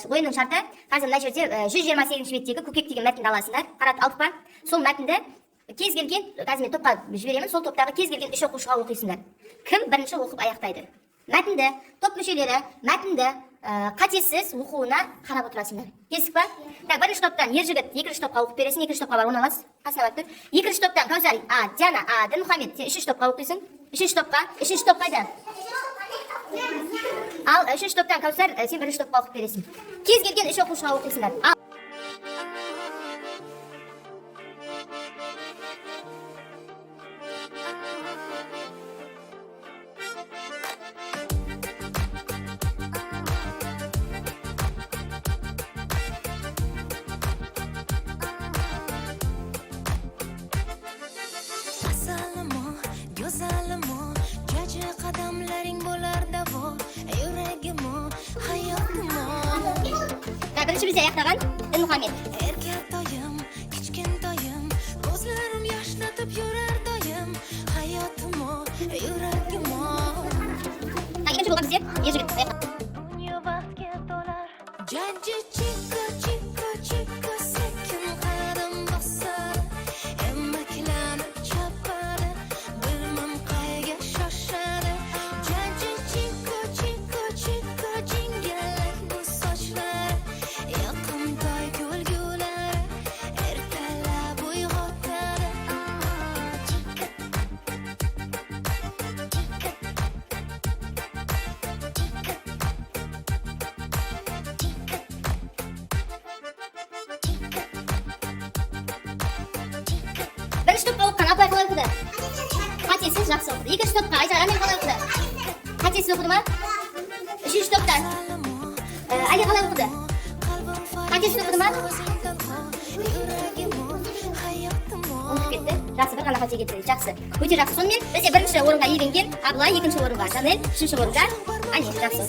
ойынның шарты қазір мына жерде 128 беттегі көкек деген мәтінді аласыңдар. Алдық па? Сол мәтінді кез келген, қазір мен топқа жіберемін, сол топтағы кез келген 3 оқушыға оқисыңдар. Кім бірінші оқып аяқтайды? Мәтінді, топ мүшелері мәтінді қатесіз оқуына қарап отырасыңдар. Келістік па? Так, бірінші топтан Ержігіт екінші топқа оқып бересің, екінші топқа бар, орналас. Қасына барып тұр. Екінші топтан Кәусар, Диана, Дінмұхамед, сен үшінші топқа оқисың. Үшінші топ қайда? Ал үшінші топтан Кәусар, сен бірінші топқа оқып бересің. Кез келген 3 оқушыға оқисыңдар. Birinchi biz аяқтаған Дінмұхамед. Erkatoyim, kichkintoyim, ko'zlarim yoshlatib yurar doim, hayotim-o, yuragim-o. Ikkinchi bo'lgan bizga Ержігіт. Dunyo vaqtga to'lar. Jajji chikka sekin qadam bosar. Emmaklanib chopadi, bilmam qayga shoshadi. Jajji chikka jingalak bu sochlar. Yoqimtoy kulgular, ertalab uyg'otadi. Birinchi topqa o'qigan Abay qalay o'qidi? Қатесіз жақсы o'qidi. Ikkinchi topqa Ayjar Amir qalay o'qidi? Қатесіз o'qidimi? Uchinchi topdan Ali qalay o'qidi? Қатесіз o'qidimi? Unutib ketdi. Жақсы, bir qana qacha ketdi. Жақсы. Өте жақсы. Сонымен бізде birinchi o'ringa Egengen, Ablay ikkinchi o'ringa, Janel uchinchi o'ringa. Ani, жақсы.